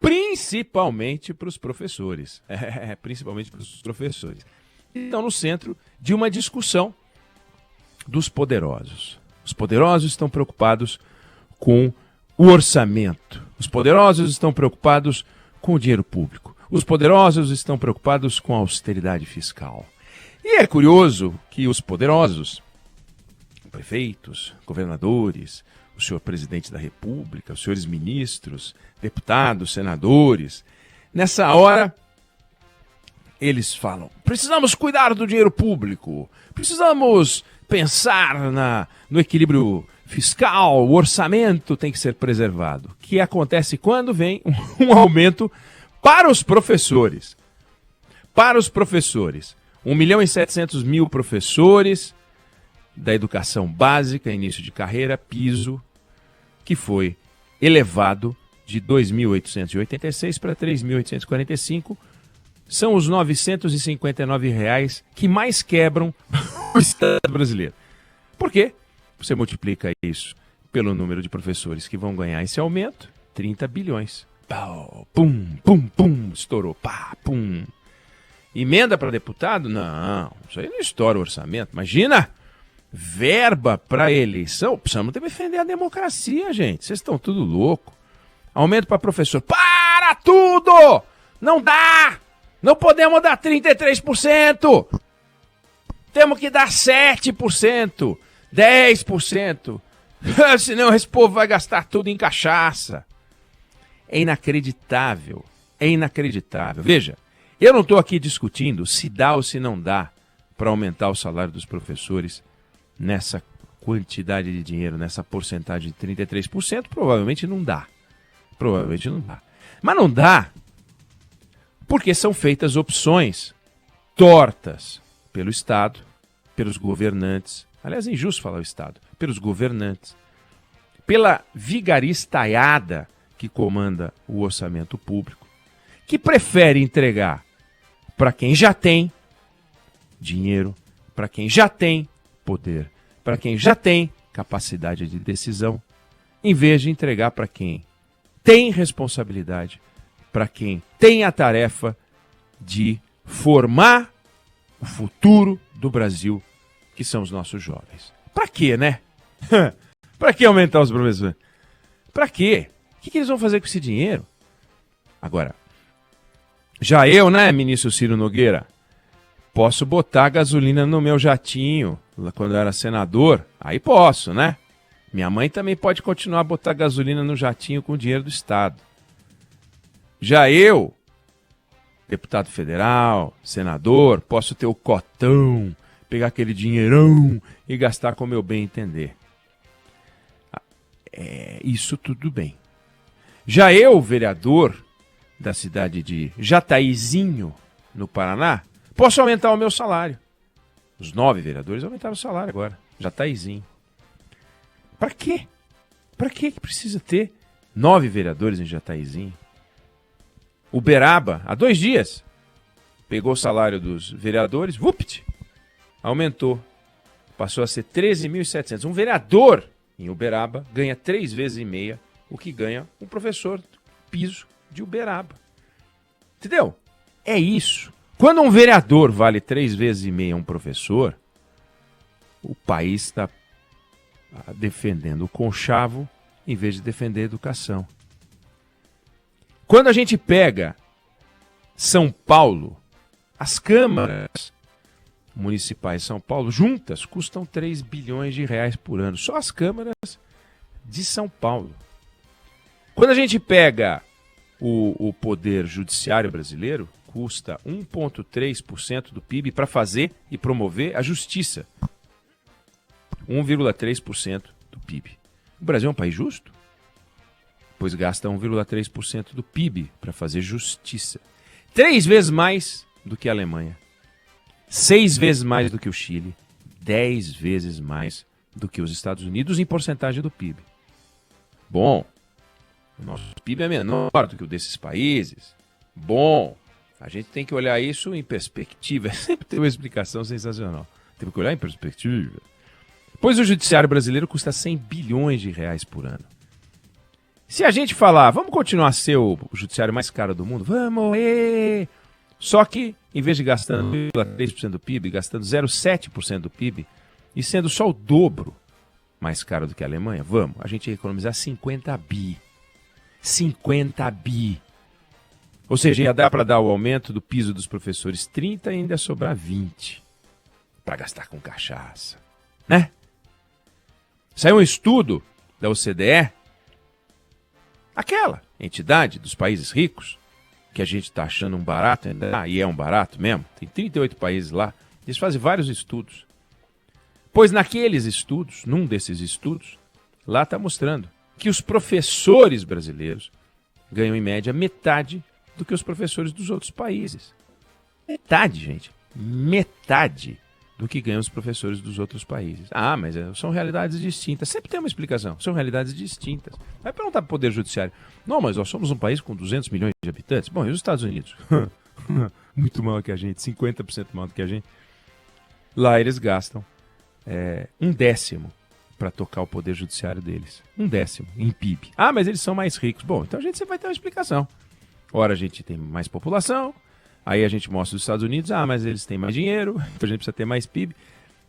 principalmente para os professores. Principalmente para os professores. Estão no centro de uma discussão dos poderosos. Os poderosos estão preocupados com o orçamento. Os poderosos estão preocupados com o dinheiro público. Os poderosos estão preocupados com a austeridade fiscal. E é curioso que os poderosos, prefeitos, governadores, o senhor presidente da República, os senhores ministros, deputados, senadores, nessa hora eles falam: precisamos cuidar do dinheiro público, precisamos pensar no equilíbrio fiscal, o orçamento tem que ser preservado. O que acontece quando vem um aumento para os professores? Para os professores. 1.700.000 professores da educação básica, início de carreira, piso, que foi elevado de R$ 2.886 para R$ 3.845. São os R$ 959 que mais quebram o Estado brasileiro. Por quê? Você multiplica isso pelo número de professores que vão ganhar esse aumento, 30 bilhões. Pau, pum, pum, pum, estourou, pá, pum. Emenda para deputado? Não, isso aí não estoura o orçamento. Imagina, verba para eleição. Precisamos defender a democracia, gente. Vocês estão tudo louco. Aumento para professor. Para tudo! Não dá! Não podemos dar 33%. Temos que dar 7%, 10%. Senão esse povo vai gastar tudo em cachaça. É inacreditável. É inacreditável. Veja, eu não estou aqui discutindo se dá ou se não dá para aumentar o salário dos professores nessa quantidade de dinheiro, nessa porcentagem de 33%. Provavelmente não dá. Provavelmente não dá. Mas não dá porque são feitas opções tortas pelo Estado, pelos governantes. Aliás, é injusto falar o Estado. Pelos governantes. Pela vigaristaiada que comanda o orçamento público, que prefere entregar para quem já tem dinheiro, para quem já tem poder, para quem já tem capacidade de decisão, em vez de entregar para quem tem responsabilidade, para quem tem a tarefa de formar o futuro do Brasil, que são os nossos jovens. Para quê, né? Para que aumentar os professores? Para quê? O que eles vão fazer com esse dinheiro? Agora, já eu, né, ministro Ciro Nogueira, posso botar gasolina no meu jatinho, quando eu era senador, aí posso, né? Minha mãe também pode continuar a botar gasolina no jatinho com o dinheiro do Estado. Já eu, deputado federal, senador, posso ter o cotão, pegar aquele dinheirão e gastar como eu bem entender. Isso tudo bem. Já eu, vereador da cidade de Jataizinho, no Paraná, posso aumentar o meu salário. Os 9 vereadores aumentaram o salário agora. Jataizinho. Para quê? Para que precisa ter 9 vereadores em Jataizinho? Uberaba, há 2 dias, pegou o salário dos vereadores, aumentou. Passou a ser 13.700. Um vereador em Uberaba ganha 3 vezes e meia o que ganha um professor piso de Uberaba. Entendeu? É isso. Quando um vereador vale 3 vezes e meia um professor, o país está defendendo o conchavo em vez de defender a educação. Quando a gente pega São Paulo, as câmaras municipais de São Paulo juntas custam 3 bilhões de reais por ano. Só as câmaras de São Paulo. Quando a gente pega o poder judiciário brasileiro, custa 1,3% do PIB para fazer e promover a justiça. 1,3% do PIB. O Brasil é um país justo? Pois gasta 1,3% do PIB para fazer justiça. 3 vezes mais do que a Alemanha. 6 vezes mais do que o Chile. 10 vezes mais do que os Estados Unidos em porcentagem do PIB. Bom, o nosso PIB é menor do que o desses países. Bom, a gente tem que olhar isso em perspectiva. Sempre tem uma explicação sensacional. Tem que olhar em perspectiva. Pois o judiciário brasileiro custa 100 bilhões de reais por ano. Se a gente falar, vamos continuar a ser o judiciário mais caro do mundo, vamos, só que, em vez de gastando 3% do PIB, gastando 0,7% do PIB, e sendo só o dobro mais caro do que a Alemanha, a gente ia economizar 50 bi. 50 bi. Ou seja, ia dar para dar o aumento do piso dos professores 30 e ainda sobrar 20 para gastar com cachaça, né? Saiu um estudo da OCDE, aquela entidade dos países ricos, que a gente está achando um barato, e é um barato mesmo, tem 38 países lá, eles fazem vários estudos. Pois naqueles estudos, num desses estudos, lá está mostrando que os professores brasileiros ganham em média metade do que os professores dos outros países. Metade, gente. Metade do que ganham os professores dos outros países. Ah, mas são realidades distintas. Sempre tem uma explicação. São realidades distintas. Vai perguntar para o Poder Judiciário. Não, mas nós somos um país com 200 milhões de habitantes. Bom, e os Estados Unidos? Muito maior que a gente. 50% maior do que a gente. Lá eles gastam 1/10 para tocar o Poder Judiciário deles. 1/10 em PIB. Ah, mas eles são mais ricos. Bom, então a gente vai ter uma explicação. Ora, a gente tem mais população. Aí a gente mostra os Estados Unidos, mas eles têm mais dinheiro, então a gente precisa ter mais PIB.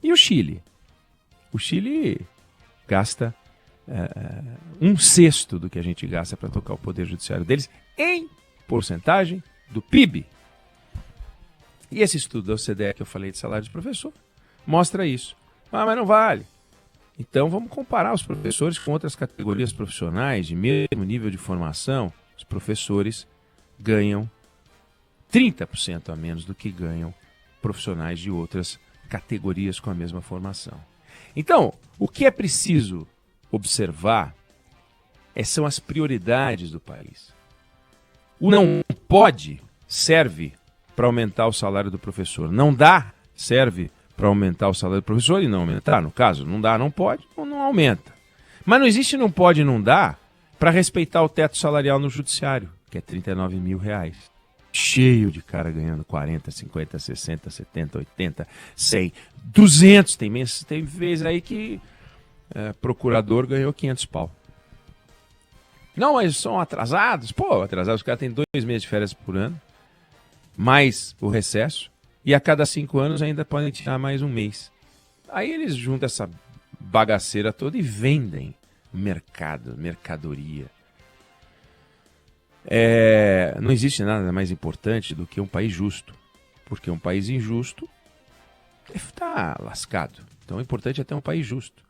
E o Chile? O Chile gasta 1/6 do que a gente gasta para tocar o Poder Judiciário deles em porcentagem do PIB. E esse estudo da OCDE que eu falei de salário de professor mostra isso. Ah, mas não vale. Então vamos comparar os professores com outras categorias profissionais de mesmo nível de formação. Os professores ganham 30% a menos do que ganham profissionais de outras categorias com a mesma formação. Então, o que é preciso observar são as prioridades do país. O não pode serve para aumentar o salário do professor. Não dá serve para aumentar o salário do professor e não aumentar. No caso, não dá, não pode, ou não aumenta. Mas não existe não pode e não dá para respeitar o teto salarial no judiciário, que é R$39 mil. Cheio de cara ganhando 40, 50, 60, 70, 80, 100, 200. Tem vezes aí que procurador ganhou 500 pau. Não, mas são atrasados. Pô, atrasados, os caras têm 2 meses de férias por ano, mais o recesso, e a cada 5 anos ainda podem tirar mais um mês. Aí eles juntam essa bagaceira toda e vendem mercadoria. Não existe nada mais importante do que um país justo, porque um país injusto está lascado. Então o importante é ter um país justo.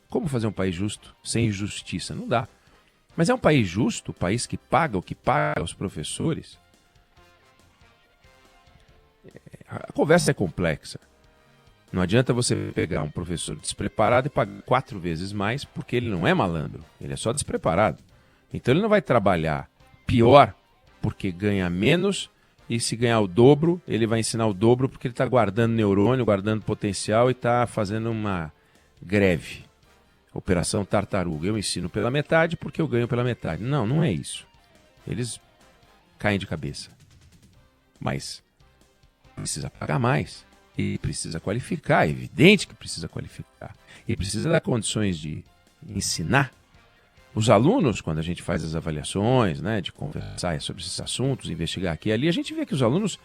Como fazer um país justo sem injustiça? Não dá. Mas é um país justo, o país que paga o que paga aos professores. A conversa é complexa. Não adianta você pegar um professor despreparado e pagar 4 vezes mais, porque ele não é malandro, ele é só despreparado. Então ele não vai trabalhar pior porque ganha menos, e se ganhar o dobro, ele vai ensinar o dobro porque ele está guardando neurônio, guardando potencial e está fazendo uma greve. Operação Tartaruga. Eu ensino pela metade porque eu ganho pela metade. Não, não é isso. Eles caem de cabeça. Mas precisa pagar mais. E precisa qualificar. É evidente que precisa qualificar. E precisa dar condições de ensinar. Os alunos, quando a gente faz as avaliações, né, de conversar sobre esses assuntos, investigar aqui e ali, a gente vê que os alunos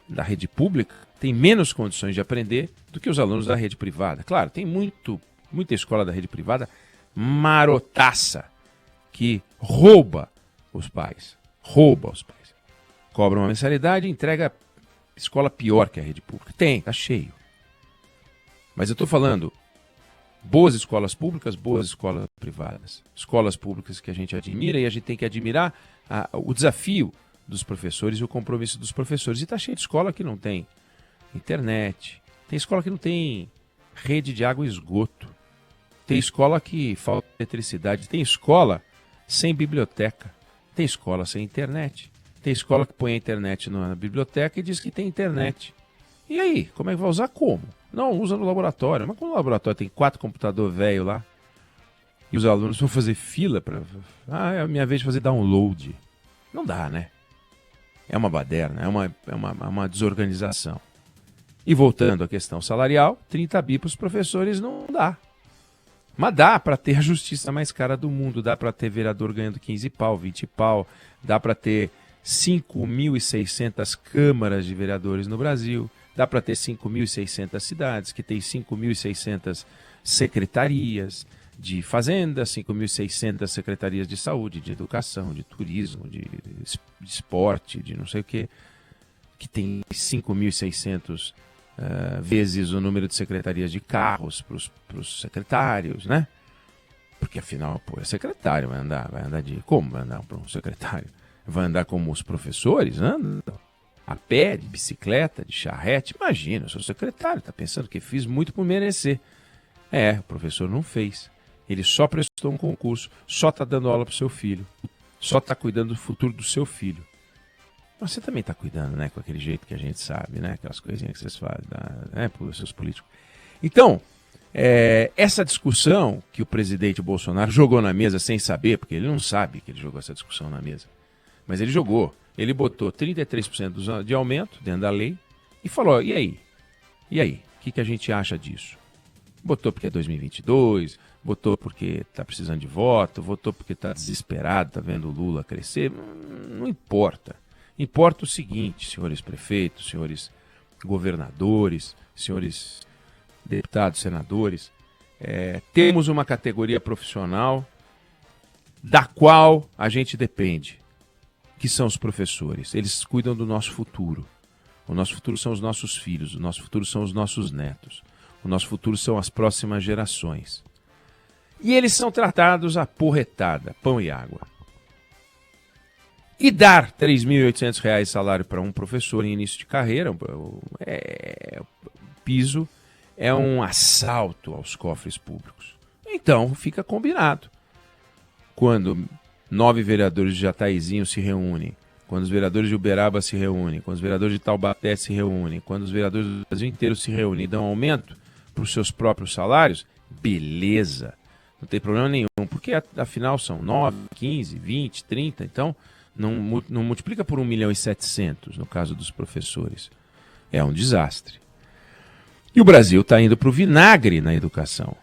da rede pública têm menos condições de aprender do que os alunos da rede privada. Claro, tem muita escola da rede privada marotaça que rouba os pais. Cobra uma mensalidade e entrega escola pior que a rede pública. Tá cheio. Mas eu estou falando boas escolas públicas, boas escolas privadas. Escolas públicas que a gente admira, e a gente tem que admirar o desafio dos professores e o compromisso dos professores. E está cheio de escola que não tem internet, tem escola que não tem rede de água e esgoto, tem escola que falta eletricidade, tem escola sem biblioteca, tem escola sem internet, tem escola que põe a internet na biblioteca e diz que tem internet. E aí, como é que vai usar? Como? Não, usa no laboratório. Mas quando o laboratório tem 4 computadores velhos lá, e os alunos vão fazer fila para... é a minha vez de fazer download. Não dá, né? É uma baderna, é uma desorganização. E voltando à questão salarial, 30 bi para os professores não dá. Mas dá para ter a justiça mais cara do mundo, dá para ter vereador ganhando 15 pau, 20 pau, dá para ter 5.600 câmaras de vereadores no Brasil, dá para ter 5.600 cidades, que tem 5.600 secretarias de fazenda, 5.600 secretarias de saúde, de educação, de turismo, de esporte, de não sei o quê, que tem 5.600 vezes o número de secretarias de carros para os secretários, né? Porque afinal, pô, é secretário, vai andar de... Como vai andar para um secretário? Vai andar como os professores andam? A pé, de bicicleta, de charrete? Imagina, eu sou secretário, tá pensando que fiz muito por merecer. O professor não fez. Ele só prestou um concurso, só tá dando aula pro seu filho, só tá cuidando do futuro do seu filho. Mas você também tá cuidando, né? Com aquele jeito que a gente sabe, né? Aquelas coisinhas que vocês fazem, né? Por seus políticos. Então, essa discussão que o presidente Bolsonaro jogou na mesa sem saber, porque ele não sabe que ele jogou essa discussão na mesa, mas ele jogou. Ele botou 33% de aumento dentro da lei e falou, e aí? E aí? O que a gente acha disso? Botou porque é 2022, botou porque está precisando de voto, votou porque está desesperado, está vendo o Lula crescer. Não importa. Importa o seguinte, senhores prefeitos, senhores governadores, senhores deputados, senadores, temos uma categoria profissional da qual a gente depende, que são os professores. Eles cuidam do nosso futuro. O nosso futuro são os nossos filhos, o nosso futuro são os nossos netos, o nosso futuro são as próximas gerações. E eles são tratados a porretada, pão e água. E dar R$ 3.800 salário para um professor em início de carreira, piso, é um assalto aos cofres públicos. Então, fica combinado. Quando 9 vereadores de Jataizinho se reúnem, quando os vereadores de Uberaba se reúnem, quando os vereadores de Taubaté se reúnem, quando os vereadores do Brasil inteiro se reúnem e dão aumento para os seus próprios salários, beleza, não tem problema nenhum, porque afinal são 9, 15, 20, 30, então não multiplica por 1.700.000 no caso dos professores. É um desastre. E o Brasil está indo para o vinagre na educação.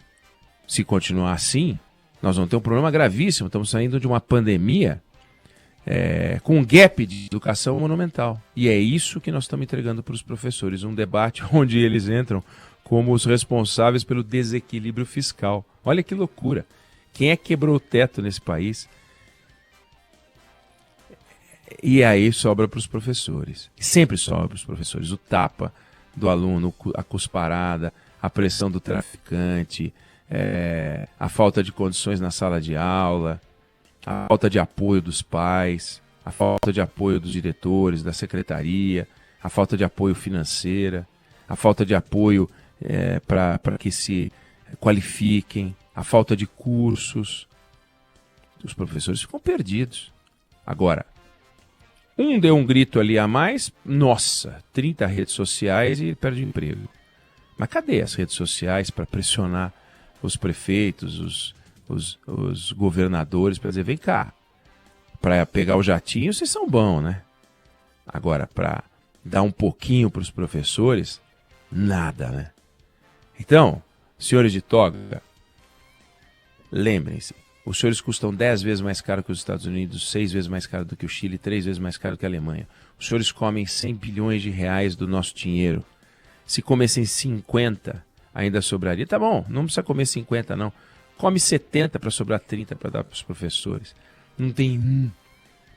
Se continuar assim, nós vamos ter um problema gravíssimo. Estamos saindo de uma pandemia com um gap de educação monumental. E é isso que nós estamos entregando para os professores. Um debate onde eles entram como os responsáveis pelo desequilíbrio fiscal. Olha que loucura. Quem é que quebrou o teto nesse país? E aí sobra para os professores. Sempre sobra para os professores. O tapa do aluno, a cusparada, a pressão do traficante, a falta de condições na sala de aula, a falta de apoio dos pais, a falta de apoio dos diretores, da secretaria, a falta de apoio financeira, a falta de apoio para que se qualifiquem, a falta de cursos. Os professores ficam perdidos. Agora, um deu um grito ali a mais, nossa, 30 redes sociais e perde o emprego. Mas cadê as redes sociais para pressionar os prefeitos, os governadores, para dizer, vem cá, para pegar o jatinho vocês são bons, né? Agora, para dar um pouquinho para os professores, nada, né? Então, senhores de toga, lembrem-se, os senhores custam 10 vezes mais caro que os Estados Unidos, 6 vezes mais caro do que o Chile, 3 vezes mais caro que a Alemanha. Os senhores comem 100 bilhões de reais do nosso dinheiro. Se comessem 50, ainda sobraria. Tá bom, não precisa comer 50 não. Come 70 para sobrar 30 para dar para os professores. Não tem um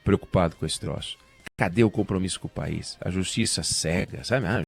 preocupado com esse troço. Cadê o compromisso com o país? A justiça cega, sabe?